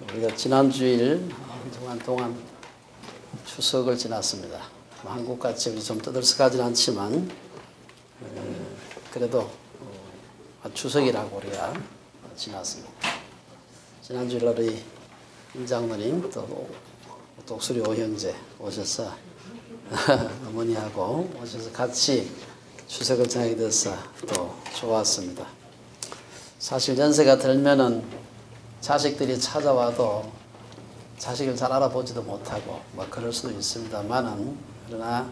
우리가 지난주일 한 주간 동안 추석을 지났습니다. 한국같이 우리 좀 떠들썩하지는 않지만 그래도 추석이라고 우리가 지났습니다. 지난주일 날 우리 임 장로님 또 독수리 오형제 오셔서 어머니하고 오셔서 같이 추석을 지나게 돼서 또 좋았습니다. 사실 연세가 들면은 자식들이 찾아와도 자식을 잘 알아보지도 못하고 뭐 그럴 수도 있습니다만은, 그러나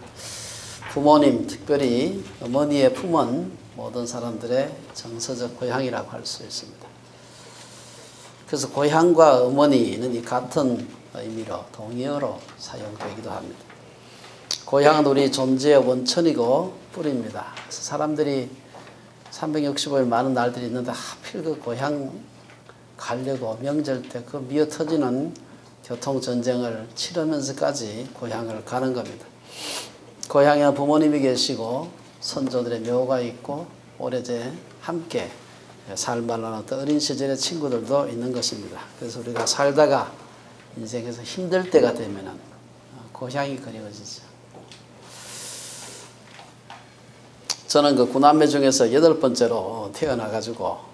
부모님, 특별히 어머니의 품은 모든 사람들의 정서적 고향이라고 할 수 있습니다. 그래서 고향과 어머니는 이 같은 의미로 동의어로 사용되기도 합니다. 고향은 우리 존재의 원천이고 뿌리입니다. 그래서 사람들이 365일 많은 날들이 있는데 하필 그 고향 가려고 명절 때 그 미어 터지는 교통전쟁을 치르면서까지 고향을 가는 겁니다. 고향에 부모님이 계시고 선조들의 묘가 있고 오래제 함께 살만 나눴던 어린 시절의 친구들도 있는 것입니다. 그래서 우리가 살다가 인생에서 힘들 때가 되면은 고향이 그리워지죠. 저는 그 9남매 중에서 8번째로 태어나가지고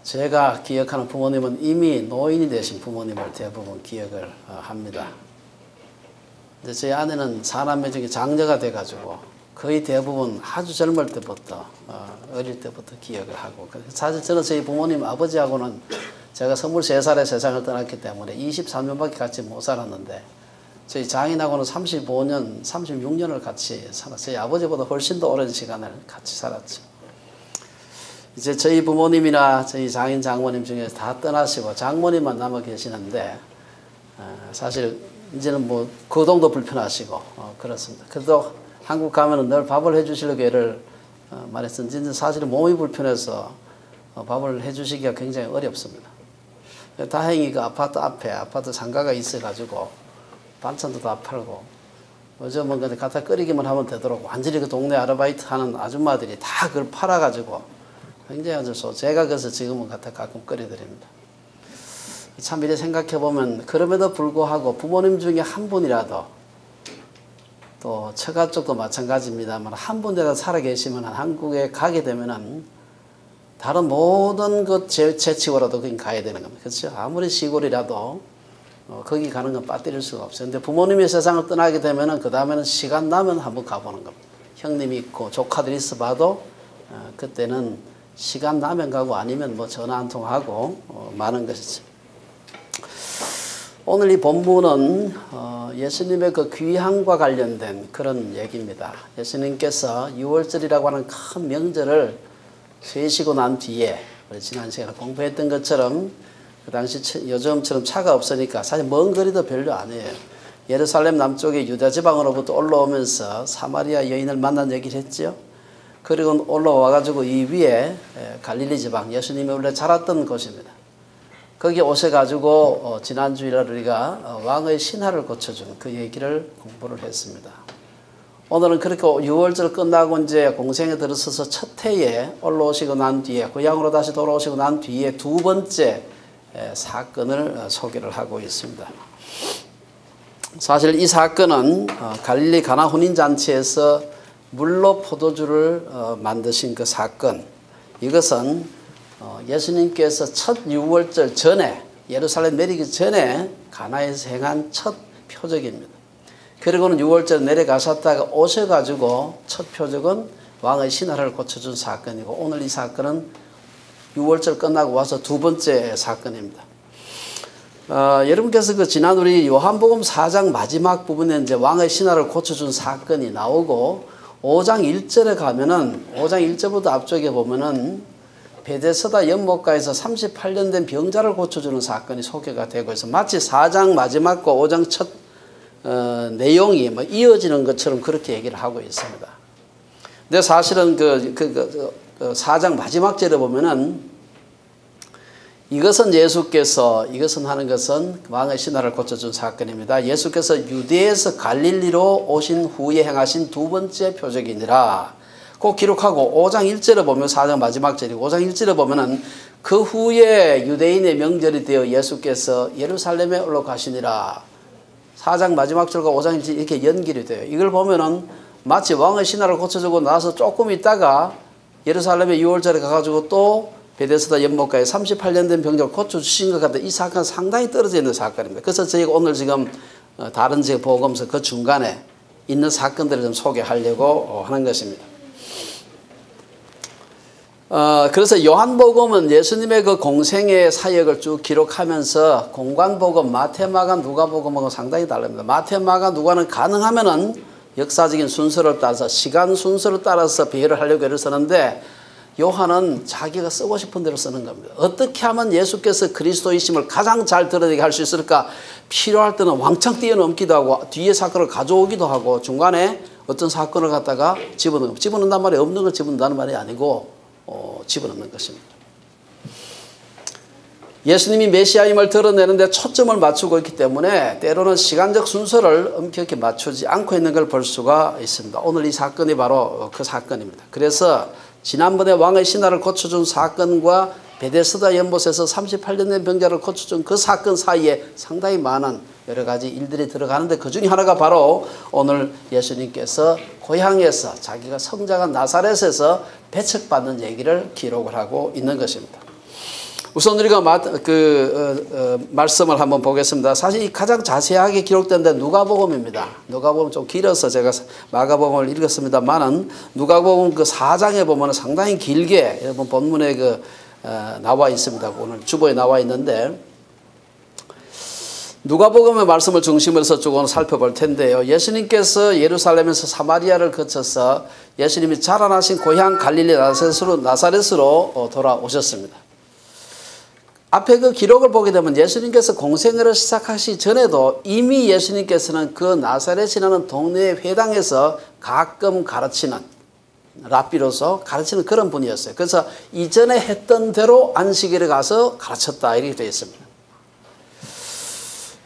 제가 기억하는 부모님은 이미 노인이 되신 부모님을 대부분 기억을 합니다. 근데 제 아내는 4남매 중에 장녀가 돼가지고 거의 대부분 아주 젊을 때부터 어릴 때부터 기억을 하고, 사실 저는 저희 부모님 아버지하고는 제가 23살에 세상을 떠났기 때문에 23년밖에 같이 못 살았는데 저희 장인하고는 35년, 36년을 같이 살았어요. 저희 아버지보다 훨씬 더 오랜 시간을 같이 살았죠. 이제 저희 부모님이나 저희 장인 장모님 중에서 다 떠나시고 장모님만 남아 계시는데 사실 이제는 뭐 거동도 불편하시고 그렇습니다. 그래도 한국 가면은 늘 밥을 해주시려고 애를 말했었는데 사실은 몸이 불편해서 밥을 해주시기가 굉장히 어렵습니다. 다행히 그 아파트 앞에 아파트 상가가 있어가지고 반찬도 다 팔고 요즘은 근데 갖다 끓이기만 하면 되도록 완전히 그 동네 아르바이트 하는 아줌마들이 다 그걸 팔아가지고 굉장히 아주 제가 그래서 지금은 갖다 가끔 끓여드립니다. 참 이래 생각해보면 그럼에도 불구하고 부모님 중에 한 분이라도 또 처가 쪽도 마찬가지입니다만 한 분이라도 살아계시면 한국에 가게 되면은 다른 모든 것 제치고라도 거기 가야 되는 겁니다. 그렇죠? 아무리 시골이라도 거기 가는 건 빠뜨릴 수가 없어요. 근데 부모님이 세상을 떠나게 되면은 그 다음에는 시간 나면 한번 가보는 겁니다. 형님이 있고 조카들이 있어 봐도 그때는 시간 나면 가고 아니면 뭐 전화 한 통하고 많은 것이죠. 오늘 이 본문은 예수님의 그 귀향과 관련된 그런 얘기입니다. 예수님께서 유월절이라고 하는 큰 명절을 쉬시고 난 뒤에 우리 지난 시간에 공부했던 것처럼 그 당시 요즘처럼 차가 없으니까 사실 먼 거리도 별로 안 해요. 예루살렘 남쪽의 유다 지방으로부터 올라오면서 사마리아 여인을 만난 얘기를 했죠. 그리고 올라와가지고 이 위에 갈릴리 지방, 예수님이 원래 자랐던 곳입니다. 거기 오셔가지고 지난주일에 우리가 왕의 신하를 고쳐준 그 얘기를 공부를 했습니다. 오늘은 그렇게 6월절 끝나고 이제 공생에 들어서서 첫 해에 올라오시고 난 뒤에 고향으로 다시 돌아오시고 난 뒤에 두 번째 사건을 소개를 하고 있습니다. 사실 이 사건은 갈릴리 가나 혼인잔치에서 물로 포도주를 만드신 그 사건, 이것은 예수님께서 첫 유월절 전에 예루살렘 내리기 전에 가나에서 행한 첫 표적입니다. 그리고는 유월절 내려가셨다가 오셔가지고 첫 표적은 왕의 신하를 고쳐준 사건이고 오늘 이 사건은 유월절 끝나고 와서 두 번째 사건입니다. 여러분께서 그 지난 우리 요한복음 4장 마지막 부분에 이제 왕의 신하를 고쳐준 사건이 나오고 5장 1절에 가면은 5장 1절부터 앞쪽에 보면은 베데스다 연못가에서 38년 된 병자를 고쳐주는 사건이 소개가 되고 있어 마치 4장 마지막과 5장 첫 내용이 뭐 이어지는 것처럼 그렇게 얘기를 하고 있습니다. 근데 사실은 그 4장 마지막 절에 보면은 이것은 하는 것은 왕의 신하를 고쳐준 사건입니다. 예수께서 유대에서 갈릴리로 오신 후에 행하신 두 번째 표적이니라. 꼭 기록하고 5장 1절에 보면 4장 마지막 절이고 5장 1절에 보면은 그 후에 유대인의 명절이 되어 예수께서 예루살렘에 올라가시니라. 4장 마지막 절과 5장 이렇게 연결이 돼요. 이걸 보면은 마치 왕의 신화를 고쳐주고 나서 조금 있다가 예루살렘에 6월절에 가가지고 또 베데스다 연못가에 38년 된 병자를 고쳐주신 것 같아요. 이 사건은 상당히 떨어져 있는 사건입니다. 그래서 저희가 오늘 지금 다른 제 복음서 그 중간에 있는 사건들을 좀 소개하려고 하는 것입니다. 그래서 요한복음은 예수님의 그 공생의 사역을 쭉 기록하면서 공관복음, 마태, 마가, 누가복음하고 상당히 다릅니다. 마태, 마가, 누가는 가능하면은 역사적인 순서를 따라서 시간 순서를 따라서 비교를 하려고 애를 쓰는데 요한은 자기가 쓰고 싶은 대로 쓰는 겁니다. 어떻게 하면 예수께서 그리스도이심을 가장 잘 드러내게 할 수 있을까? 필요할 때는 왕창 뛰어넘기도 하고 뒤에 사건을 가져오기도 하고 중간에 어떤 사건을 갖다가 집어넣는단 말이 없는 걸 집어넣는다는 말이 아니고 집어넣는 것입니다. 예수님이 메시아임을 드러내는데 초점을 맞추고 있기 때문에 때로는 시간적 순서를 엄격히 맞추지 않고 있는 걸 볼 수가 있습니다. 오늘 이 사건이 바로 그 사건입니다. 그래서 지난번에 왕의 신화를 고쳐준 사건과 베데스다 연못에서 38년 된 병자를 고쳐준 그 사건 사이에 상당히 많은 여러 가지 일들이 들어가는데 그 중에 하나가 바로 오늘 예수님께서 고향에서 자기가 성장한 나사렛에서 배척받는 얘기를 기록을 하고 있는 것입니다. 우선 우리가 말씀을 한번 보겠습니다. 사실 이 가장 자세하게 기록된 데 누가복음입니다. 누가복음 좀 길어서 제가 마가복음을 읽었습니다만은 누가복음 그 4장에 보면 상당히 길게 여러분 본문에 나와 있습니다. 오늘 주보에 나와 있는데 누가복음의 말씀을 중심으로 해서 조금 살펴볼 텐데요. 예수님께서 예루살렘에서 사마리아를 거쳐서 예수님이 자라나신 고향 갈릴리 나사렛으로 돌아오셨습니다. 앞에 그 기록을 보게 되면 예수님께서 공생애를 시작하시기 전에도 이미 예수님께서는 그 나사렛이라는 동네의 회당에서 가끔 가르치는 랍비로서 가르치는 그런 분이었어요. 그래서 이전에 했던 대로 안식일에 가서 가르쳤다 이렇게 되어 있습니다.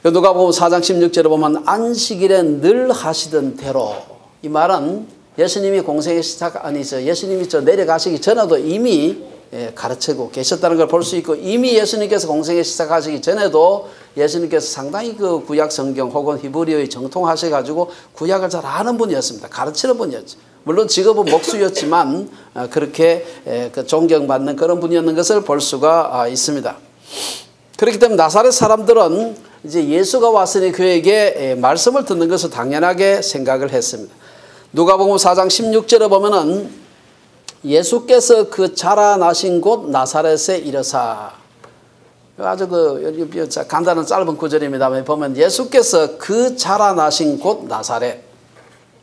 누가복음 4장 16절에 보면 안식일에 늘 하시던 대로, 이 말은 예수님이 공생의 예수님이 내려가시기 전에도 이미 가르치고 계셨다는 걸 볼 수 있고, 이미 예수님께서 공생에 시작하시기 전에도 예수님께서 상당히 그 구약 성경 혹은 히브리어에 정통하셔가지고 구약을 잘 아는 분이었습니다. 가르치는 분이었죠. 물론 직업은 목수였지만 그렇게 존경받는 그런 분이었는 것을 볼 수가 있습니다. 그렇기 때문에 나사렛 사람들은 이제 예수가 왔으니 그에게 말씀을 듣는 것을 당연하게 생각을 했습니다. 누가복음 4장 16절에 보면은 예수께서 그 자라나신 곳 나사렛에 이르사, 아주 간단한 짧은 구절입니다만 보면 예수께서 그 자라나신 곳 나사렛,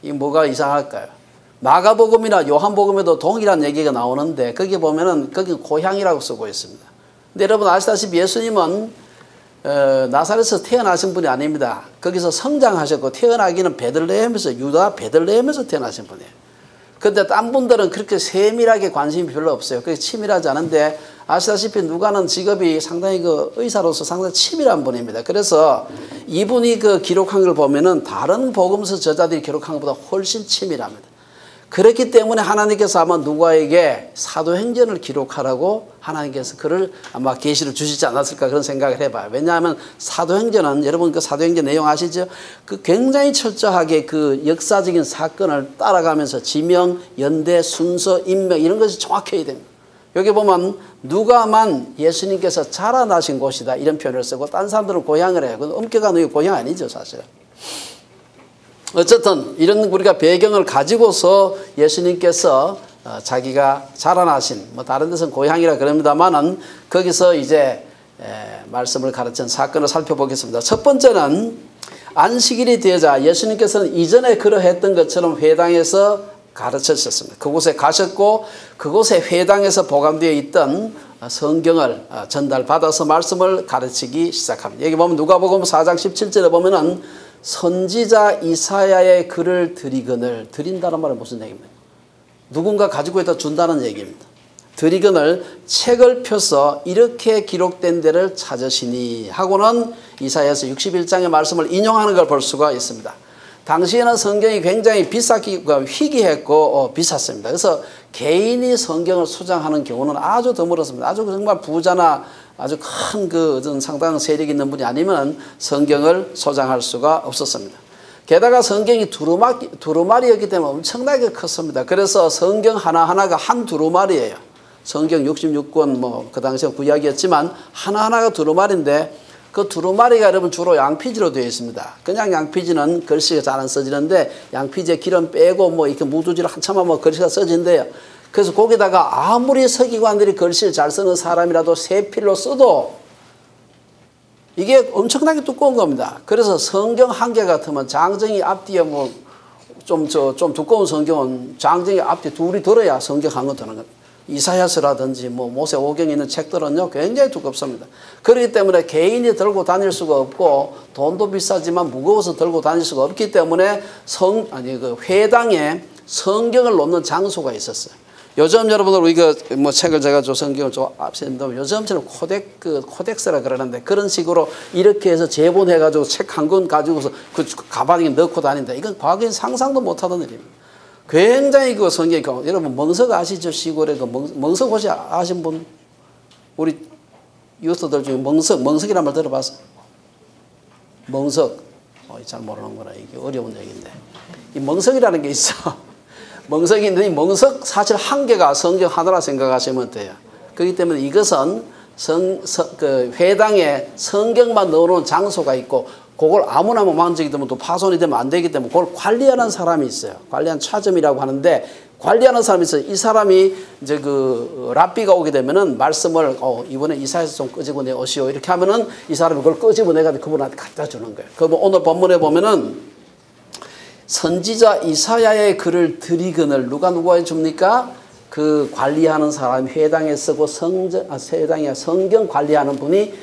이 뭐가 이상할까요? 마가복음이나 요한복음에도 동일한 얘기가 나오는데 거기 보면은 거기 고향이라고 쓰고 있습니다. 근데 여러분 아시다시피 예수님은 나사렛에서 태어나신 분이 아닙니다. 거기서 성장하셨고 태어나기는 베들레헴에서, 유다 베들레헴에서 태어나신 분이에요. 근데 딴 분들은 그렇게 세밀하게 관심이 별로 없어요. 그렇게 치밀하지 않은데 아시다시피 누가는 직업이 상당히 의사로서 상당히 치밀한 분입니다. 그래서 이분이 기록한 걸 보면은 다른 복음서 저자들이 기록한 것보다 훨씬 치밀합니다. 그렇기 때문에 하나님께서 아마 누가에게 사도행전을 기록하라고 하나님께서 그를 아마 계시를 주시지 않았을까 그런 생각을 해봐요. 왜냐하면 사도행전은 여러분 그 사도행전 내용 아시죠? 굉장히 철저하게 그 역사적인 사건을 따라가면서 지명, 연대, 순서, 인명 이런 것이 정확해야 됩니다. 여기 보면 누가만 예수님께서 자라나신 곳이다 이런 표현을 쓰고 딴 사람들은 고향을 해요. 엄격한 고향 아니죠 사실. 어쨌든 이런 우리가 배경을 가지고서 예수님께서 자기가 자라나신 다른 데서는 고향이라 그럽니다만은 거기서 이제 말씀을 가르친 사건을 살펴보겠습니다. 첫 번째는 안식일이 되자 예수님께서는 이전에 그러했던 것처럼 회당에서 가르치셨습니다. 그곳에 가셨고 그곳에 회당에서 보관되어 있던 성경을 전달받아서 말씀을 가르치기 시작합니다. 여기 보면 누가복음 4장 17절에 보면은 선지자 이사야의 글을 드리거늘, 드린다는 말은 무슨 얘기입니까? 누군가 가지고 있다 준다는 얘기입니다. 드리거늘 책을 펴서 이렇게 기록된 데를 찾으시니 하고는 이사야서 61장의 말씀을 인용하는 걸 볼 수가 있습니다. 당시에는 성경이 굉장히 희귀했고 비쌌습니다. 그래서 개인이 성경을 소장하는 경우는 아주 드물었습니다. 아주 정말 부자나 아주 큰 어떤 상당한 세력이 있는 분이 아니면 성경을 소장할 수가 없었습니다. 게다가 성경이 두루마리였기 때문에 엄청나게 컸습니다. 그래서 성경 하나하나가 한 두루마리예요. 성경 66권 그 당시에 구약이었지만 하나하나가 두루마리인데 그 두루마리가 여러분 주로 양피지로 되어 있습니다. 그냥 양피지는 글씨가 잘 안 써지는데 양피지에 기름 빼고 이렇게 무두지로 한참 하면 글씨가 써진대요. 그래서 거기다가 아무리 서기관들이 글씨를 잘 쓰는 사람이라도 새 필로 써도 이게 엄청나게 두꺼운 겁니다. 그래서 성경 한 개 같으면 장정이 앞뒤에 좀 두꺼운 성경은 장정이 앞뒤에 둘이 들어야 성경 한 권 드는 겁니다. 이사야서라든지 모세오경에 있는 책들은요 굉장히 두껍습니다. 그렇기 때문에 개인이 들고 다닐 수가 없고 돈도 비싸지만 무거워서 들고 다닐 수가 없기 때문에 회당에 성경을 놓는 장소가 있었어요. 요즘 여러분들 우리가 책을 제가 성경을 앞서 했는데 요즘처럼 코덱스라 그러는데 그런 식으로 이렇게 해서 제본해가지고 책 한 권 가지고서 그 가방에 넣고 다닌다. 이건 과거엔 상상도 못하던 일입니다. 굉장히 성경이 여러분 멍석 아시죠? 시골에 멍석 혹시 아신 분? 우리 유스들 중에 멍석이란 말 들어봤어? 멍석. 잘 모르는구나. 이게 어려운 얘기인데. 이 멍석이라는 게 있어. 멍석이 있는데 이 멍석 사실 한 개가 성경 하나라 생각하시면 돼요. 그렇기 때문에 이것은 회당에 성경만 넣어놓은 장소가 있고 그걸 아무나 만지게 되면 또 파손이 되면 안 되기 때문에 그걸 관리하는 사람이 있어요. 관리하는 차점이라고 하는데 관리하는 사람이 있어요. 이 사람이 이제 랍비가 오게 되면은 말씀을 이번에 이사야서 좀 끄집어내 오시오 이렇게 하면은 이 사람이 그걸 끄집어내가지고 그분한테 갖다 주는 거예요. 오늘 본문에 보면은 선지자 이사야의 글을 드리거늘 누가 해줍니까? 그 관리하는 사람이 회당에 쓰고 회당에 성경 관리하는 분이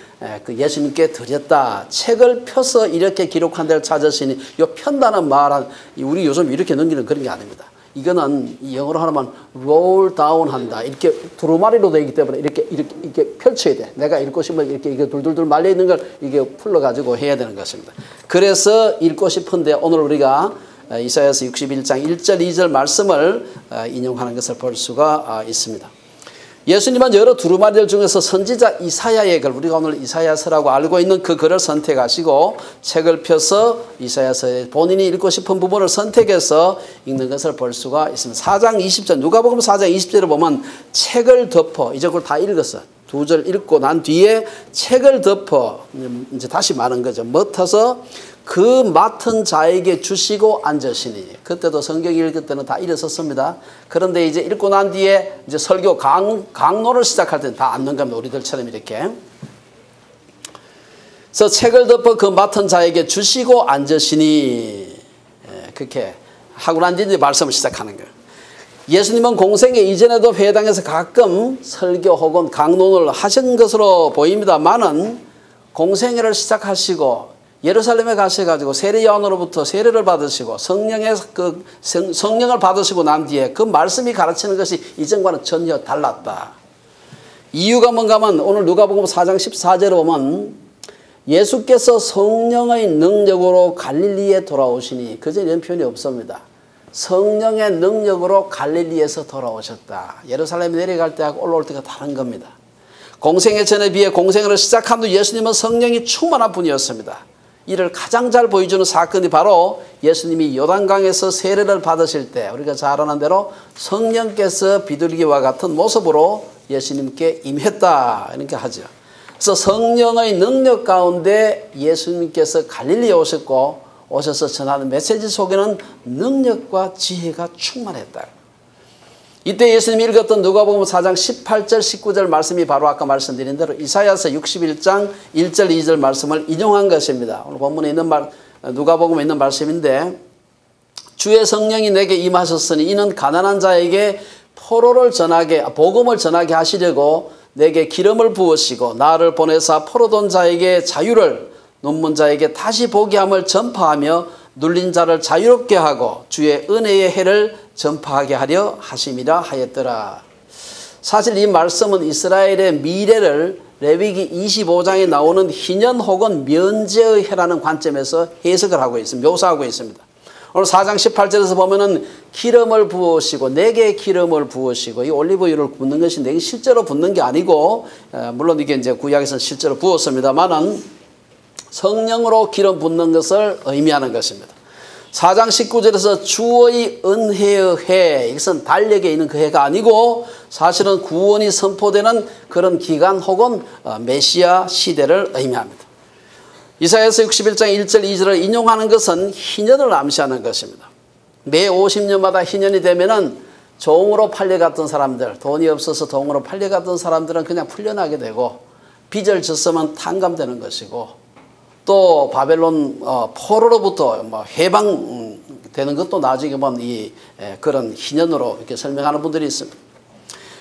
예수님께 드렸다. 책을 펴서 이렇게 기록한 데를 찾으시니 이 편다는 말은 우리 요즘 이렇게 넘기는 그런 게 아닙니다. 이거는 영어로 하면 roll down 한다. 이렇게 두루마리로 되어 있기 때문에 이렇게 펼쳐야 돼. 내가 읽고 싶으면 이게 둘둘둘 말려 있는 걸 이게 풀러가지고 해야 되는 것입니다. 그래서 읽고 싶은데 오늘 우리가 이사야서 61장 1절 2절 말씀을 인용하는 것을 볼 수가 있습니다. 예수님은 여러 두루마리들 중에서 선지자 이사야의 글, 우리가 오늘 이사야서라고 알고 있는 그 글을 선택하시고 책을 펴서 이사야서에 본인이 읽고 싶은 부분을 선택해서 읽는 것을 볼 수가 있습니다. 4장 20절 누가복음 4장 20절을 보면 책을 덮어 이제 그걸 다 읽었어. 두 절 읽고 난 뒤에 책을 덮어 이제 다시 말한 거죠. 맡아서 그 맡은 자에게 주시고 앉으시니 그때도 성경 읽을 때는 다 일어섰습니다. 그런데 이제 읽고 난 뒤에 이제 설교 강론을 시작할 때는 다 앉는 겁니다. 우리들처럼 이렇게. 그래서 책을 덮어 그 맡은 자에게 주시고 앉으시니 그렇게 하고 난 뒤에 말씀을 시작하는 거예요. 예수님은 공생애 이전에도 회당에서 가끔 설교 혹은 강론을 하신 것으로 보입니다만은 공생애를 시작하시고 예루살렘에 가셔가지고 세례요한으로부터 세례를 받으시고 성령을 받으시고 난 뒤에 그 말씀이 가르치는 것이 이전과는 전혀 달랐다. 이유가 뭔가 하면 오늘 누가복음 4장 14절에 보면 예수께서 성령의 능력으로 갈릴리에 돌아오시니 그저 이런 표현이 없습니다. 성령의 능력으로 갈릴리에서 돌아오셨다. 예루살렘에 내려갈 때하고 올라올 때가 다른 겁니다. 공생애 전에 비해 공생애를 시작한 후 예수님은 성령이 충만한 분이었습니다. 이를 가장 잘 보여주는 사건이 바로 예수님이 요단강에서 세례를 받으실 때 우리가 잘 아는 대로 성령께서 비둘기와 같은 모습으로 예수님께 임했다 이렇게 하죠. 그래서 성령의 능력 가운데 예수님께서 갈릴리에 오셔서 전하는 메시지 속에는 능력과 지혜가 충만했다. 이때 예수님이 읽었던 누가복음 4장 18절 19절 말씀이 바로 아까 말씀드린 대로 이사야서 61장 1절 2절 말씀을 인용한 것입니다. 오늘 본문에 있는 누가복음에 있는 말씀인데 주의 성령이 내게 임하셨으니 이는 가난한 자에게 복음을 전하게 하시려고 내게 기름을 부으시고 나를 보내사 포로돈 자에게 자유를 눈먼 자에게 다시 보게 함을 전파하며 눌린 자를 자유롭게 하고 주의 은혜의 해를 전파하게 하려 하심이라 하였더라. 사실 이 말씀은 이스라엘의 미래를 레위기 25장에 나오는 희년 혹은 면제의 해라는 관점에서 해석을 하고 있습니다. 묘사하고 있습니다. 오늘 4장 18절에서 보면은 기름을 부으시고 내게 기름을 부으시고 이 올리브유를 붓는 것이 내게 실제로 붓는 게 아니고 물론 이게 이제 구약에서는 실제로 부었습니다만은 성령으로 기름 붓는 것을 의미하는 것입니다. 4장 19절에서 주의 은혜의 해, 이것은 달력에 있는 그 해가 아니고 사실은 구원이 선포되는 그런 기간 혹은 메시아 시대를 의미합니다. 이사야서 61장 1절 2절을 인용하는 것은 희년을 암시하는 것입니다. 매 50년마다 희년이 되면은 종으로 팔려갔던 사람들, 돈이 없어서 종으로 팔려갔던 사람들은 그냥 풀려나게 되고 빚을 졌으면 탕감되는 것이고 또 바벨론 포로로부터 해방되는 것도 나중에 보면 그런 희년으로 이렇게 설명하는 분들이 있습니다.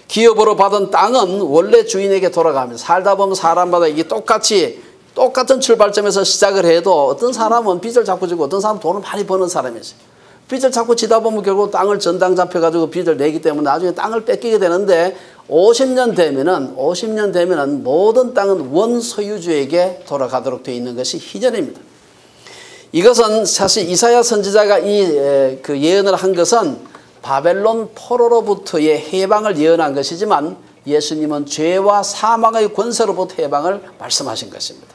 기업으로 받은 땅은 원래 주인에게 돌아가면서 살다 보면 사람마다 이게 똑같은 출발점에서 시작을 해도 어떤 사람은 빚을 자꾸 지고 어떤 사람은 돈을 많이 버는 사람이지. 빚을 자꾸 지다 보면 결국 땅을 전당 잡혀가지고 빚을 내기 때문에 나중에 땅을 뺏기게 되는데 50년 되면은 모든 땅은 원소유주에게 돌아가도록 되어 있는 것이 희년입니다. 이것은 사실 이사야 선지자가 그 예언을 한 것은 바벨론 포로로부터의 해방을 예언한 것이지만 예수님은 죄와 사망의 권세로부터 해방을 말씀하신 것입니다.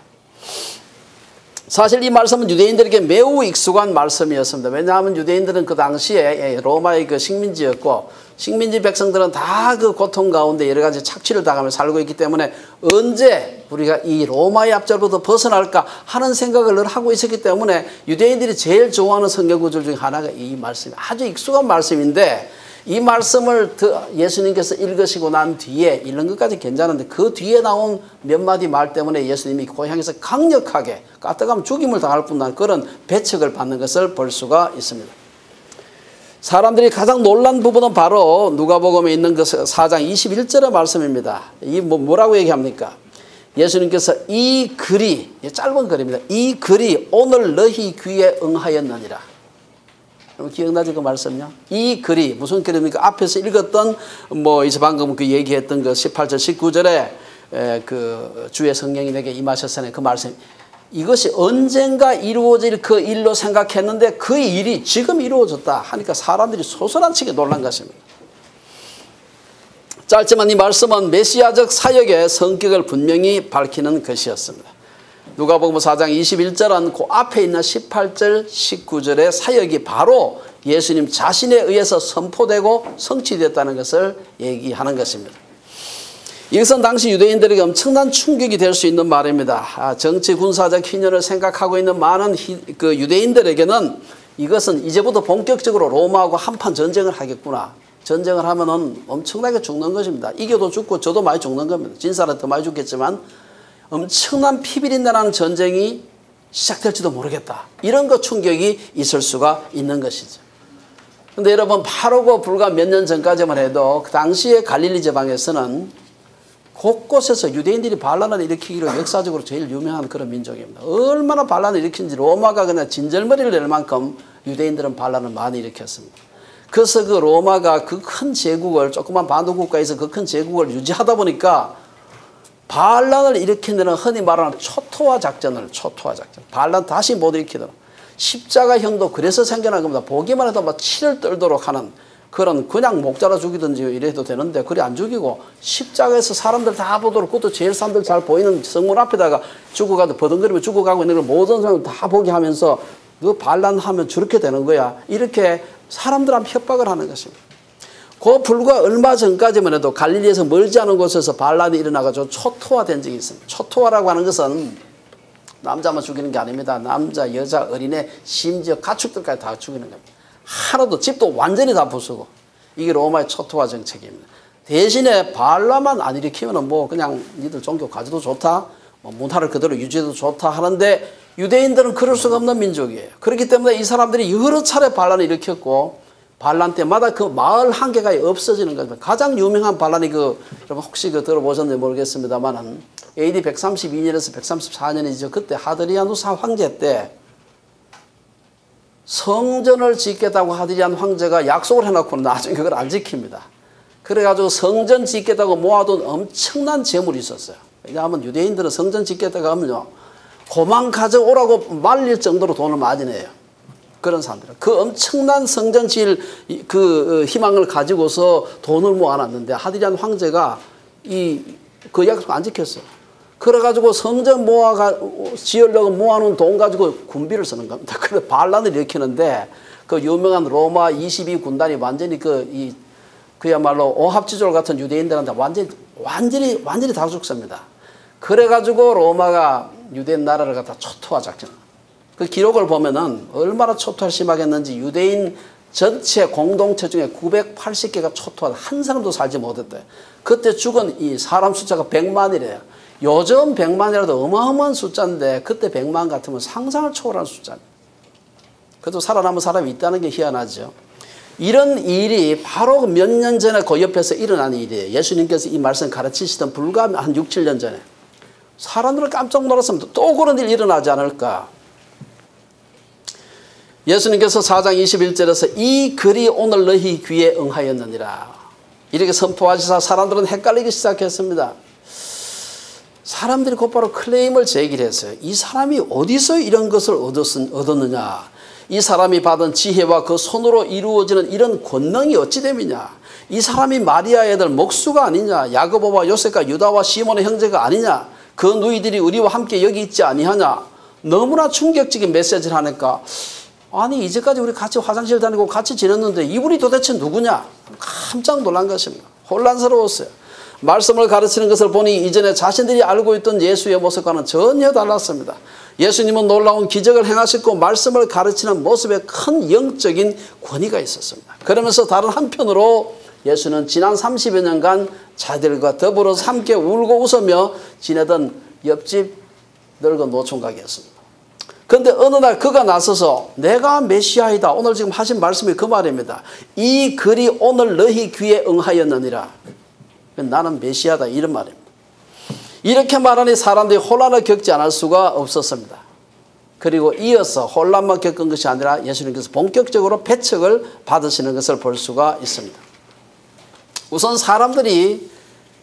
사실 이 말씀은 유대인들에게 매우 익숙한 말씀이었습니다. 왜냐하면 유대인들은 그 당시에 로마의 그 식민지였고 식민지 백성들은 다 그 고통 가운데 여러 가지 착취를 당하며 살고 있기 때문에 언제 우리가 이 로마의 압제로부터 벗어날까 하는 생각을 늘 하고 있었기 때문에 유대인들이 제일 좋아하는 성경 구절 중에 하나가 이 말씀이 아주 익숙한 말씀인데 이 말씀을 예수님께서 읽으시고 난 뒤에 읽는 것까지 괜찮은데 그 뒤에 나온 몇 마디 말 때문에 예수님이 고향에서 강력하게 까딱하면 죽임을 당할 뿐만 그런 배척을 받는 것을 볼 수가 있습니다. 사람들이 가장 놀란 부분은 바로 누가복음에 있는 그 4장 21절의 말씀입니다. 이 뭐라고 얘기합니까? 예수님께서 이 글이 짧은 글입니다. 이 글이 오늘 너희 귀에 응하였느니라. 여러분 기억나죠 그 말씀요? 이 글이 무슨 글입니까? 앞에서 읽었던 이제 방금 그 얘기했던 그 18절 19절에 그 주의 성령이 내게 임하셨으니 그 말씀 이것이 언젠가 이루어질 그 일로 생각했는데 그 일이 지금 이루어졌다 하니까 사람들이 소스라치게 놀란 것입니다. 짧지만 이 말씀은 메시아적 사역의 성격을 분명히 밝히는 것이었습니다. 누가복음 4장 21절은 그 앞에 있는 18절 19절의 사역이 바로 예수님 자신에 의해서 선포되고 성취됐다는 것을 얘기하는 것입니다. 이것은 당시 유대인들에게 엄청난 충격이 될 수 있는 말입니다. 정치 군사적 희년을 생각하고 있는 많은 그 유대인들에게는 이것은 이제부터 본격적으로 로마하고 한판 전쟁을 하겠구나. 전쟁을 하면은 엄청나게 죽는 것입니다. 이겨도 죽고 저도 많이 죽는 겁니다. 진 사람 더 많이 죽겠지만 엄청난 피비린내라는 전쟁이 시작될지도 모르겠다. 이런 거 충격이 있을 수가 있는 것이죠. 그런데 여러분 바로 불과 몇 년 전까지만 해도 그 당시에 갈릴리 지방에서는 곳곳에서 유대인들이 반란을 일으키기로 역사적으로 제일 유명한 그런 민족입니다. 얼마나 반란을 일으킨지 로마가 그냥 진절머리를 낼 만큼 유대인들은 반란을 많이 일으켰습니다. 그래서 그 로마가 그 큰 제국을 조그만 반도 국가에서 그 큰 제국을 유지하다 보니까 반란을 일으킨 데는 흔히 말하는 초토화 작전 반란 다시 못 일으키도록 십자가형도 그래서 생겨난 겁니다. 보기만 해도 막 치를 떨도록 하는 그런 그냥 목 자라 죽이든지 이래도 되는데 그래 안 죽이고 십자가에서 사람들 다 보도록 그것도 제일 사람들 잘 보이는 성문 앞에다가 죽어가도 버둥거리며 죽어가고 있는 걸 모든 사람들 다 보게 하면서 너 반란하면 저렇게 되는 거야. 이렇게 사람들한테 협박을 하는 것입니다. 그 불과 얼마 전까지만 해도 갈릴리에서 멀지 않은 곳에서 반란이 일어나가지고 초토화된 적이 있습니다. 초토화라고 하는 것은 남자만 죽이는 게 아닙니다. 남자, 여자, 어린애, 심지어 가축들까지 다 죽이는 겁니다. 하나도 집도 완전히 다 부수고 이게 로마의 초토화 정책입니다. 대신에 반란만 안 일으키면 그냥 니들 종교 가져도 좋다. 문화를 그대로 유지해도 좋다 하는데 유대인들은 그럴 수가 없는 민족이에요. 그렇기 때문에 이 사람들이 여러 차례 반란을 일으켰고 반란 때마다 그 마을 한 개가 없어지는 겁니다. 가장 유명한 반란이 여러분 혹시 들어보셨는지 모르겠습니다만 AD 132년에서 134년이죠. 그때 하드리아누스 황제 때 성전을 짓겠다고 하드리안 황제가 약속을 해놓고 나중에 그걸 안 지킵니다. 그래가지고 성전 짓겠다고 모아둔 엄청난 재물이 있었어요. 왜냐하면 유대인들은 성전 짓겠다고 하면요 고만 가져오라고 말릴 정도로 돈을 많이 내요. 그런 사람들. 그 엄청난 성전 지을 그 희망을 가지고서 돈을 모아놨는데 하드리안 황제가 그 약속 안 지켰어요. 그래가지고 성전 지으려고 모아놓은 돈 가지고 군비를 쓰는 겁니다. 그래 반란을 일으키는데 그 유명한 로마 22군단이 완전히 그야말로 오합지졸 같은 유대인들한테 완전히 다 죽습니다. 그래가지고 로마가 유대인 나라를 갖다 초토화 작전. 그 기록을 보면은 얼마나 초토화 심하겠는지 유대인 전체 공동체 중에 980개가 초토화, 한 사람도 살지 못했대요. 그때 죽은 이 사람 숫자가 100만이래요. 요즘 100만이라도 어마어마한 숫자인데 그때 100만 같으면 상상을 초월한 숫자입니다. 그래도 살아남은 사람이 있다는 게 희한하죠. 이런 일이 바로 몇 년 전에 그 옆에서 일어난 일이에요. 예수님께서 이 말씀 가르치시던 불과 한 6, 7년 전에. 사람들은 깜짝 놀랐습니다. 또 그런 일이 일어나지 않을까. 예수님께서 4장 21절에서 이 글이 오늘 너희 귀에 응하였느니라. 이렇게 선포하시사 사람들은 헷갈리기 시작했습니다. 사람들이 곧바로 클레임을 제기를 했어요. 이 사람이 어디서 이런 것을 얻었느냐. 이 사람이 받은 지혜와 그 손으로 이루어지는 이런 권능이 어찌 됨이냐. 이 사람이 마리아의 아들 목수가 아니냐. 야고보와 요셉과 유다와 시몬의 형제가 아니냐. 그 누이들이 우리와 함께 여기 있지 아니하냐. 너무나 충격적인 메시지를 하니까 아니 이제까지 우리 같이 화장실 다니고 같이 지냈는데 이분이 도대체 누구냐. 깜짝 놀란 것입니다. 혼란스러웠어요. 말씀을 가르치는 것을 보니 이전에 자신들이 알고 있던 예수의 모습과는 전혀 달랐습니다. 예수님은 놀라운 기적을 행하셨고 말씀을 가르치는 모습에 큰 영적인 권위가 있었습니다. 그러면서 다른 한편으로 예수는 지난 30여 년간 자들과 더불어서 함께 울고 웃으며 지내던 옆집 늙은 노총각이었습니다. 그런데 어느 날 그가 나서서 내가 메시아이다. 오늘 지금 하신 말씀이 그 말입니다. 이 글이 오늘 너희 귀에 응하였느니라. 나는 메시아다 이런 말입니다. 이렇게 말하니 사람들이 혼란을 겪지 않을 수가 없었습니다. 그리고 이어서 혼란만 겪은 것이 아니라 예수님께서 본격적으로 배척을 받으시는 것을 볼 수가 있습니다. 우선 사람들이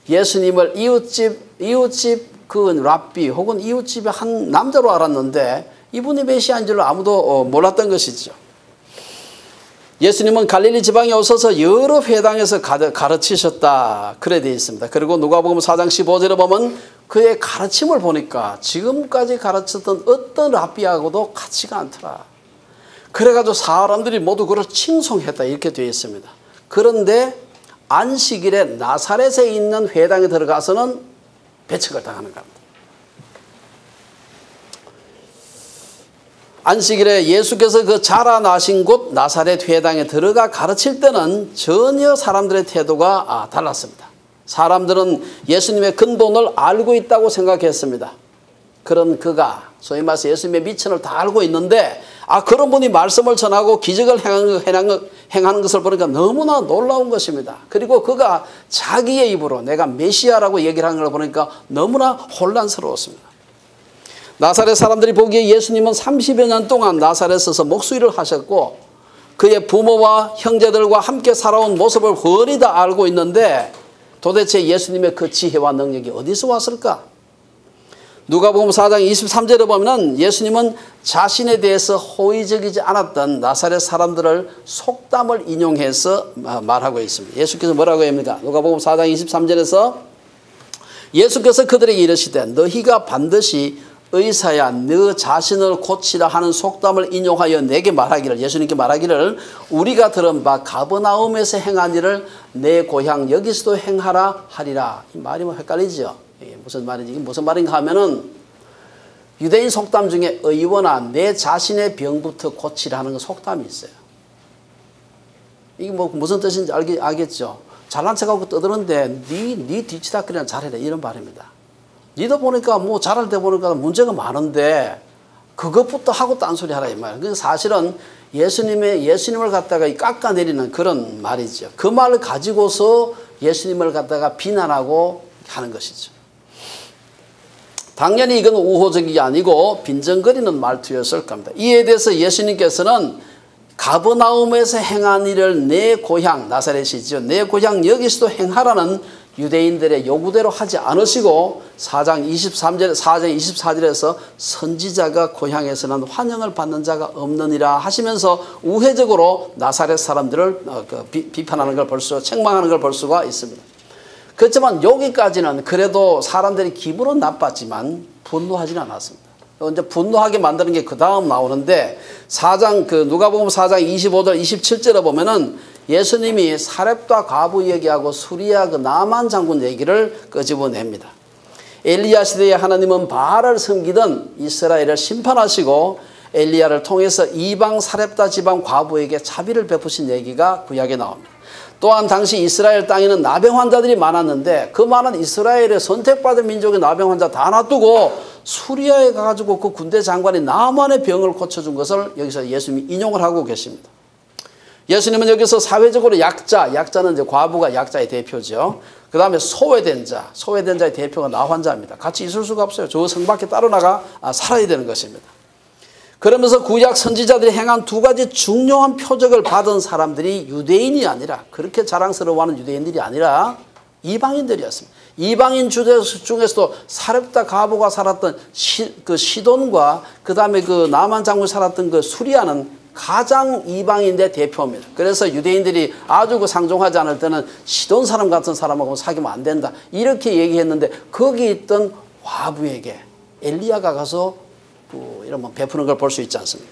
예수님을 이웃집 그 랍비 혹은 이웃집의 한 남자로 알았는데 이분이 메시아인 줄로 아무도 몰랐던 것이죠. 예수님은 갈릴리 지방에 오셔서 여러 회당에서 가르치셨다. 그래 되어 있습니다. 그리고 누가복음 4장 15절에 보면 그의 가르침을 보니까 지금까지 가르쳤던 어떤 랍비하고도 같지가 않더라. 그래가지고 사람들이 모두 그를 칭송했다. 이렇게 되어 있습니다. 그런데 안식일에 나사렛에 있는 회당에 들어가서는 배척을 당하는 겁니다. 안식일에 예수께서 그 자라나신 곳 나사렛 회당에 들어가 가르칠 때는 전혀 사람들의 태도가 달랐습니다. 사람들은 예수님의 근본을 알고 있다고 생각했습니다. 그런 그가 소위 말해서 예수님의 미천을 다 알고 있는데 그런 분이 말씀을 전하고 기적을 행하는 것을 보니까 너무나 놀라운 것입니다. 그리고 그가 자기의 입으로 내가 메시아라고 얘기를 하는 걸 보니까 너무나 혼란스러웠습니다. 나사렛 사람들이 보기에 예수님은 30여 년 동안 나사렛에서 목수일을 하셨고 그의 부모와 형제들과 함께 살아온 모습을 훤히 다 알고 있는데 도대체 예수님의 그 지혜와 능력이 어디서 왔을까? 누가복음 4장 23절에 보면 예수님은 자신에 대해서 호의적이지 않았던 나사렛 사람들을 속담을 인용해서 말하고 있습니다. 예수께서 뭐라고 합니까? 누가복음 4장 23절에서 예수께서 그들에게 이르시되 너희가 반드시 의사야 너 자신을 고치라 하는 속담을 인용하여 내게 말하기를 예수님께 말하기를 우리가 들은 바 가버나움에서 행한 일을 내 고향 여기서도 행하라 하리라. 이 말이 뭐 헷갈리죠. 이게 무슨 말인지 이게 무슨 말인가 하면은 유대인 속담 중에 의원아 내 자신의 병부터 고치라 하는 속담이 있어요. 이게 뭐 무슨 뜻인지 알겠죠. 잘난 척하고 떠드는데 네 뒤치다거리나 잘해라 이런 말입니다. 니도 보니까 뭐 잘할 때 보니까 문제가 많은데 그것부터 하고 딴소리 하라 이 말이에요. 그러니까 사실은 예수님을 갖다가 깎아내리는 그런 말이죠. 그 말을 가지고서 예수님을 갖다가 비난하고 하는 것이죠. 당연히 이건 우호적이 아니고 빈정거리는 말투였을 겁니다. 이에 대해서 예수님께서는 가버나움에서 행한 일을 내 고향 나사렛이죠. 내 고향 여기서도 행하라는 유대인들의 요구대로 하지 않으시고 4장 24절에서 선지자가 고향에서는 환영을 받는 자가 없느니라 하시면서 우회적으로 나사렛 사람들을 비판하는 걸 볼 수, 책망하는 걸 볼 수가 있습니다. 그렇지만 여기까지는 그래도 사람들이 기분은 나빴지만 분노하지는 않았습니다. 이제 분노하게 만드는 게 그 다음 나오는데 누가복음 4장 25절 27절에 보면은 예수님이 사렙과 과부 얘기하고 수리아 그 나만 장군 얘기를 끄집어냅니다. 엘리야 시대에 하나님은 바알을 섬기던 이스라엘을 심판하시고 엘리야를 통해서 이방 사렙다 지방 과부에게 자비를 베푸신 얘기가 구약에 나옵니다. 또한 당시 이스라엘 땅에는 나병 환자들이 많았는데 그 많은 이스라엘의 선택받은 민족의 나병 환자 다 놔두고 수리아에 가가지고 그 군대 장관이 나만의 병을 고쳐준 것을 여기서 예수님이 인용을 하고 계십니다. 예수님은 여기서 사회적으로 약자는 이제 과부가 약자의 대표죠. 그 다음에 소외된 자의 대표가 나환자입니다. 같이 있을 수가 없어요. 저 성 밖에 따로 나가 살아야 되는 것입니다. 그러면서 구약 선지자들이 행한 두 가지 중요한 표적을 받은 사람들이 유대인이 아니라 그렇게 자랑스러워하는 유대인들이 아니라 이방인들이었습니다. 이방인 중에서도 사렙다 과부가 살았던 시돈과 그 다음에 그 나만 장군이 살았던 그 수리아는 가장 이방인의 대표입니다. 그래서 유대인들이 아주 그 상종하지 않을 때는 시돈 사람 같은 사람하고 사귀면 안 된다 이렇게 얘기했는데 거기 있던 과부에게 엘리야가 가서 이런 베푸는 걸 볼 수 있지 않습니까?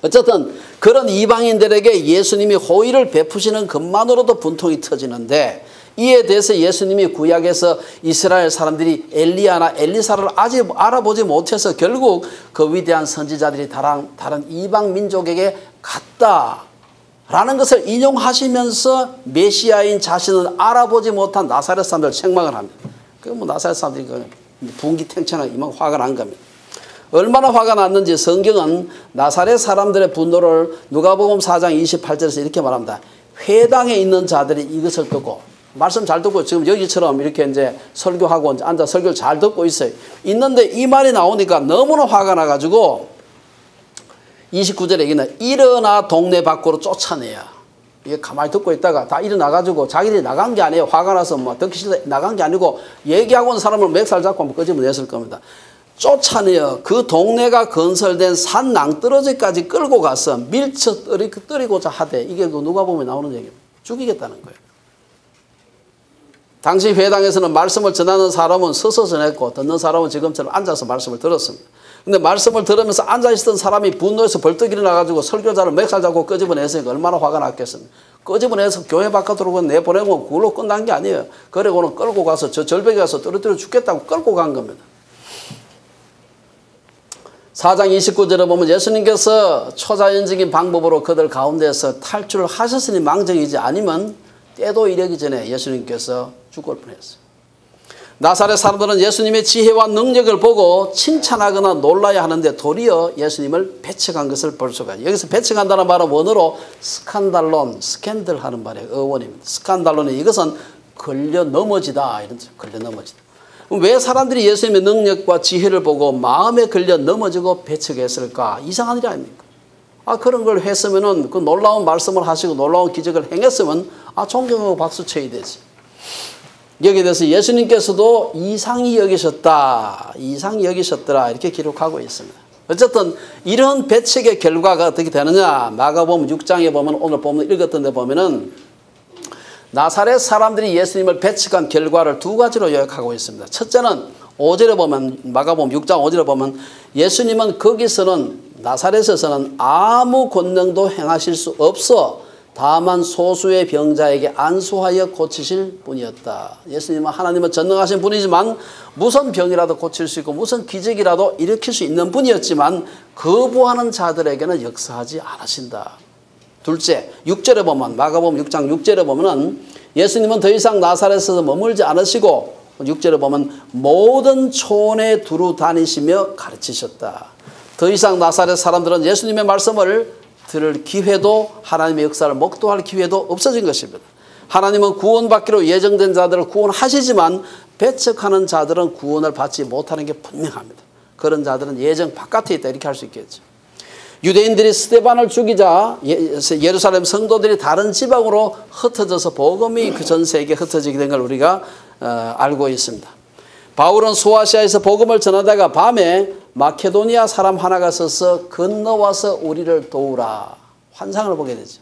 어쨌든 그런 이방인들에게 예수님이 호의를 베푸시는 것만으로도 분통이 터지는데 이에 대해서 예수님이 구약에서 이스라엘 사람들이 엘리야나 엘리사를 아직 알아보지 못해서 결국 그 위대한 선지자들이 다른 이방 민족에게 갔다라는 것을 인용하시면서 메시아인 자신을 알아보지 못한 나사렛 사람들을 책망을 합니다. 그 나사렛 사람들이 분기탱천하게 이만 화가 난 겁니다. 얼마나 화가 났는지 성경은 나사렛 사람들의 분노를 누가복음 4장 28절에서 이렇게 말합니다. 회당에 있는 자들이 이것을 듣고 말씀 잘 듣고 지금 여기처럼 이렇게 이제 설교하고 앉아 설교를 잘 듣고 있어요. 있는데 이 말이 나오니까 너무나 화가 나가지고 29절에 얘기는 일어나 동네 밖으로 쫓아내야. 이게 가만히 듣고 있다가 다 일어나가지고 자기들이 나간 게 아니에요. 화가 나서 듣기 싫다 나간 게 아니고 얘기하고 있는 사람을 멱살 잡고 한번 끄집어냈을 겁니다. 쫓아내어 그 동네가 건설된 산 낭떠러지까지 끌고 가서 밀쳐 떨이고자 하되 이게 누가복음에 나오는 얘기입니다. 죽이겠다는 거예요. 당시 회당에서는 말씀을 전하는 사람은 서서 전했고 듣는 사람은 지금처럼 앉아서 말씀을 들었습니다. 근데 말씀을 들으면서 앉아있던 사람이 분노해서 벌떡 일어나가지고 설교자를 멱살 잡고 끄집어냈으니까 얼마나 화가 났겠습니까? 끄집어내서 교회 바깥으로 내보내고 그걸로 끝난 게 아니에요. 그리고는 끌고 가서 저 절벽에 가서 떨어뜨려 죽겠다고 끌고 간 겁니다. 4장 29절에 보면 예수님께서 초자연적인 방법으로 그들 가운데서 탈출을 하셨으니 망정이지 아니면 때도 이르기 전에 예수님께서 죽을 뻔했어요. 나사렛 사람들은 예수님의 지혜와 능력을 보고 칭찬하거나 놀라야 하는데 도리어 예수님을 배척한 것을 볼 수가 있어요. 여기서 배척한다는 말은 원어로 스칸달론, 스캔들 하는 말이에요. 어원입니다. 스칸달론이 이것은 걸려 넘어지다 이런 뜻. 걸려 넘어지다. 왜 사람들이 예수님의 능력과 지혜를 보고 마음에 걸려 넘어지고 배척했을까? 이상한 일 아닙니까? 그런 걸 했으면은 그 놀라운 말씀을 하시고 놀라운 기적을 행했으면 존경하고 박수 쳐야 되지. 여기에 대해서 예수님께서도 이상히 여기셨더라 이렇게 기록하고 있습니다. 어쨌든 이런 배척의 결과가 어떻게 되느냐? 마가복음 6장에 보면 오늘 보면 읽었던 데 보면은 나사렛 사람들이 예수님을 배척한 결과를 두 가지로 요약하고 있습니다. 첫째는 5절에 보면 마가복음 6장 5절에 보면 예수님은 거기서는 나사렛에서는 아무 권능도 행하실 수 없어 다만 소수의 병자에게 안수하여 고치실 분이었다. 예수님은 하나님은 전능하신 분이지만 무슨 병이라도 고칠 수 있고 무슨 기적이라도 일으킬 수 있는 분이었지만 거부하는 자들에게는 역사하지 않으신다. 둘째 6절에 보면 마가복음 6장 6절에 보면은 예수님은 더 이상 나사렛에서 머물지 않으시고 6절에 보면 모든 촌에 두루 다니시며 가르치셨다. 더 이상 나사렛 사람들은 예수님의 말씀을 들을 기회도 하나님의 역사를 목도할 기회도 없어진 것입니다. 하나님은 구원받기로 예정된 자들을 구원하시지만 배척하는 자들은 구원을 받지 못하는 게 분명합니다. 그런 자들은 예정 바깥에 있다 이렇게 할 수 있겠죠. 유대인들이 스데반을 죽이자 예루살렘 성도들이 다른 지방으로 흩어져서 복음이 그 전 세계에 흩어지게 된 걸 우리가 알고 있습니다. 바울은 소아시아에서 복음을 전하다가 밤에 마케도니아 사람 하나가 서서 건너와서 우리를 도우라 환상을 보게 되죠.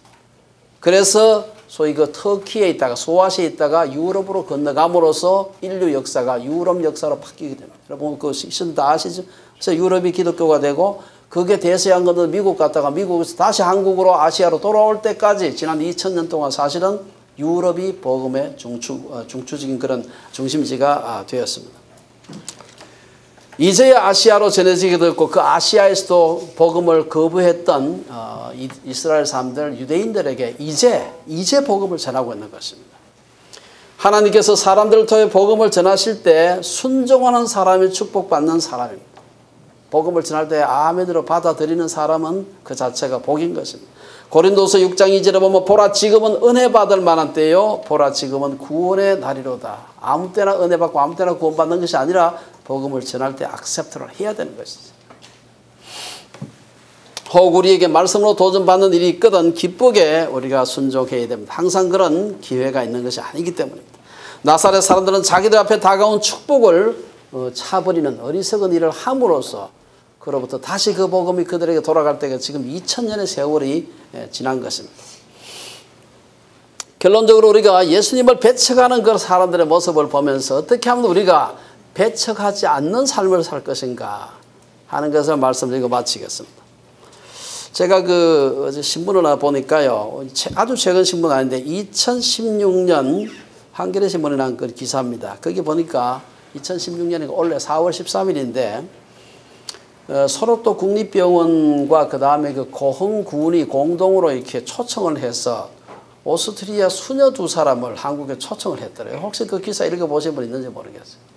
그래서 소위 그 터키에 있다가 소아시아에 있다가 유럽으로 건너감으로써 인류 역사가 유럽 역사로 바뀌게 됩니다. 여러분 그 시즌 다 아시죠? 그래서 유럽이 기독교가 되고 그게 대서양 건너 미국 갔다가 미국에서 다시 한국으로 아시아로 돌아올 때까지 지난 2000년 동안 사실은 유럽이 복음의 중추적인 그런 중심지가 되었습니다. 이제야 아시아로 전해지게 됐고 그 아시아에서도 복음을 거부했던 이스라엘 사람들 유대인들에게 이제 복음을 전하고 있는 것입니다. 하나님께서 사람들을 통해 복음을 전하실 때 순종하는 사람이 축복받는 사람입니다. 복음을 전할 때 아멘으로 받아들이는 사람은 그 자체가 복인 것입니다. 고린도서 6장 2절에 보면 보라 지금은 은혜 받을 만한 때요 보라 지금은 구원의 날이로다. 아무 때나 은혜 받고 아무 때나 구원받는 것이 아니라 복음을 전할 때 액셉트를 해야 되는 것이죠. 혹 우리에게 말씀으로 도전받는 일이 있거든 기쁘게 우리가 순종해야 됩니다. 항상 그런 기회가 있는 것이 아니기 때문입니다. 나사렛 사람들은 자기들 앞에 다가온 축복을 차버리는 어리석은 일을 함으로써 그로부터 다시 그 복음이 그들에게 돌아갈 때가 지금 2000년의 세월이 지난 것입니다. 결론적으로 우리가 예수님을 배척하는 그 사람들의 모습을 보면서 어떻게 하면 우리가 배척하지 않는 삶을 살 것인가 하는 것을 말씀드리고 마치겠습니다. 제가 어제 신문을 하나 보니까요. 아주 최근 신문 아닌데 2016년 한겨레 신문에 난 그 기사입니다. 거기 보니까 2016년이니까 원래 4월 13일인데 소록도 국립병원과 그 다음에 그 고흥군이 공동으로 이렇게 초청을 해서 오스트리아 수녀 2사람을 한국에 초청을 했더래요. 혹시 그 기사 읽어보신 분 있는지 모르겠어요.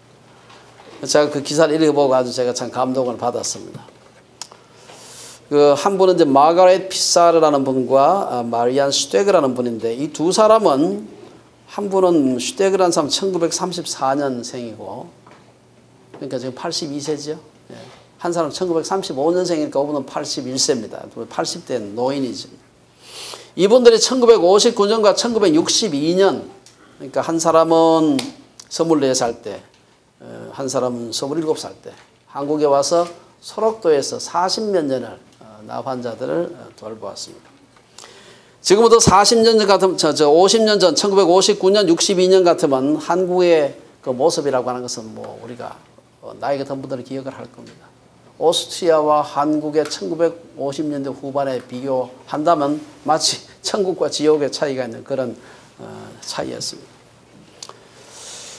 제가 그 기사를 읽어보고 아주 제가 참 감동을 받았습니다. 한 분은 이제 마가렛 피사르라는 분과 마리안 슈테그라는 분인데 이 2사람은 한 분은 슈테그라는 사람은 1934년생이고 그러니까 지금 82세죠. 한 사람은 1935년생이니까 그분은 81세입니다. 80대 노인이죠. 이분들이 1959년과 1962년 그러니까 한 사람은 24살 때 한 사람은 27살 때 한국에 와서 소록도에서 40몇 년을 납 환자들을 돌보았습니다. 지금부터 40년 전 같으면 50년 전 1959년 62년 같으면 한국의 그 모습이라고 하는 것은 뭐 우리가 나이가 든 분들은 기억을 할 겁니다. 오스트리아와 한국의 1950년대 후반에 비교한다면 마치 천국과 지옥의 차이가 있는 그런 차이였습니다.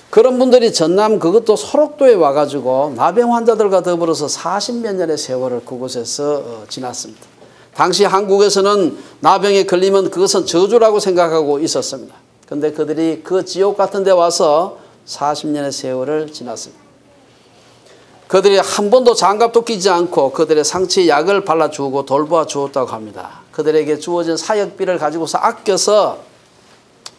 그런 분들이 전남 그것도 소록도에 와가지고 나병 환자들과 더불어서 40몇 년의 세월을 그곳에서 지났습니다. 당시 한국에서는 나병에 걸리면 그것은 저주라고 생각하고 있었습니다. 그런데 그들이 그 지옥 같은 데 와서 40년의 세월을 지났습니다. 그들이 한 번도 장갑도 끼지 않고 그들의 상처에 약을 발라주고 돌보아 주었다고 합니다. 그들에게 주어진 사역비를 가지고서 아껴서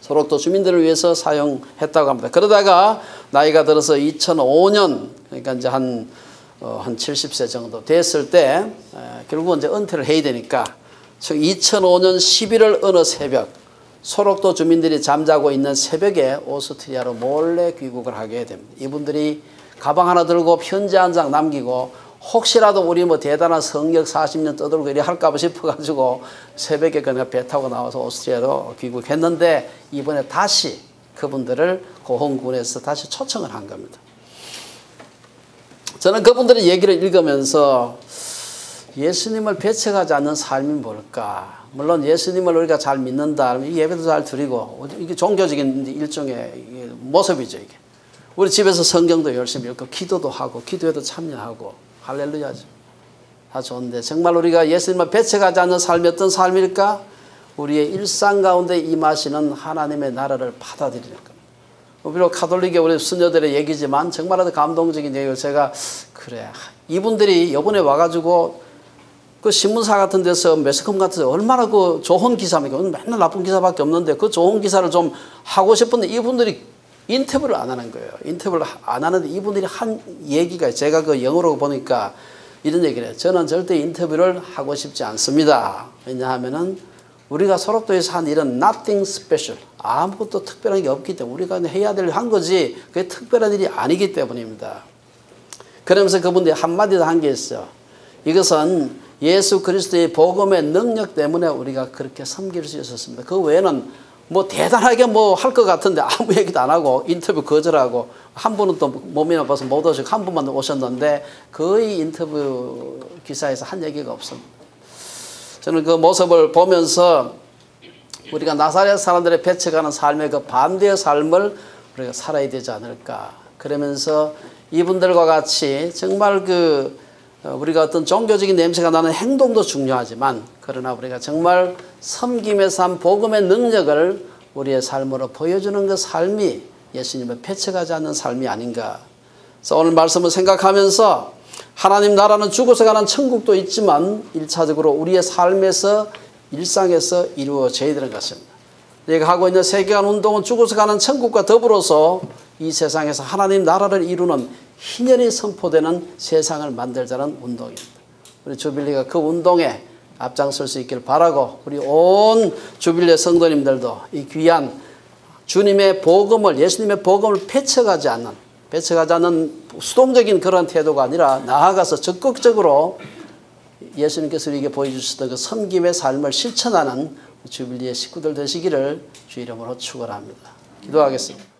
소록도 주민들을 위해서 사용했다고 합니다. 그러다가 나이가 들어서 2005년 그러니까 이제 한 70세 정도 됐을 때 결국은 이제 은퇴를 해야 되니까 2005년 11월 어느 새벽 소록도 주민들이 잠자고 있는 새벽에 오스트리아로 몰래 귀국을 하게 됩니다. 이분들이 가방 하나 들고 편지 한 장 남기고 혹시라도 우리 뭐 대단한 성역 40년 떠들고 이래 할까 봐 싶어가지고 새벽에 그냥 배 타고 나와서 오스트리아로 귀국했는데 이번에 다시 그분들을 고흥군에서 다시 초청을 한 겁니다. 저는 그분들의 얘기를 읽으면서 예수님을 배척하지 않는 삶이 뭘까? 물론 예수님을 우리가 잘 믿는다. 예배도 잘 드리고 이게 종교적인 일종의 모습이죠. 이게. 우리 집에서 성경도 열심히 읽고 기도도 하고 기도에도 참여하고 할렐루야죠. 다 좋은데 정말 우리가 예수님을 배척하지 않는 삶이 어떤 삶일까? 우리의 일상 가운데 임하시는 하나님의 나라를 받아들이는 겁니다. 비록 카톨릭의 우리 수녀들의 얘기지만 정말 아주 감동적인 얘기를 제가 그래 이분들이 이번에 와가지고 그 신문사 같은 데서 매스컴 같은 데서 얼마나 그 좋은 기사입니까? 맨날 나쁜 기사밖에 없는데 그 좋은 기사를 좀 하고 싶은데 이분들이 인터뷰를 안 하는 거예요. 인터뷰를 안 하는데 이분들이 한 얘기가 제가 그 영어로 보니까 이런 얘기를 해요. 저는 절대 인터뷰를 하고 싶지 않습니다. 왜냐하면은 우리가 소록도에서 한 일은 nothing special. 아무것도 특별한 게 없기 때문에 우리가 해야 될 한 거지 그게 특별한 일이 아니기 때문입니다. 그러면서 그분들이 한마디 더 한 게 있어요. 이것은 예수 그리스도의 복음의 능력 때문에 우리가 그렇게 섬길 수 있었습니다. 그 외에는 뭐 대단하게 뭐 할 것 같은데 아무 얘기도 안 하고 인터뷰 거절하고 한 분은 또 몸이 나빠서 못 오시고 한 분만 오셨는데 거의 인터뷰 기사에서 한 얘기가 없습니다. 저는 그 모습을 보면서 우리가 나사렛 사람들의 배척하는 삶의 그 반대의 삶을 우리가 살아야 되지 않을까. 그러면서 이분들과 같이 정말 우리가 어떤 종교적인 냄새가 나는 행동도 중요하지만 그러나 우리가 정말 섬김의 삶, 복음의 능력을 우리의 삶으로 보여주는 그 삶이 예수님을 배척하지 않는 삶이 아닌가. 그래서 오늘 말씀을 생각하면서 하나님 나라는 죽어서 가는 천국도 있지만 1차적으로 우리의 삶에서 일상에서 이루어져야 되는 것입니다. 우리가 하고 있는 세계관 운동은 죽어서 가는 천국과 더불어서 이 세상에서 하나님 나라를 이루는 희년이 선포되는 세상을 만들자는 운동입니다. 우리 주빌리가 그 운동에 앞장설 수 있기를 바라고 우리 온 주빌리 성도님들도 이 귀한 주님의 복음을 예수님의 복음을 배척하지 않는 수동적인 그런 태도가 아니라 나아가서 적극적으로 예수님께서 우리에게 보여주셨던 그 섬김의 삶을 실천하는 주빌리의 식구들 되시기를 주 이름으로 축원합니다. 기도하겠습니다.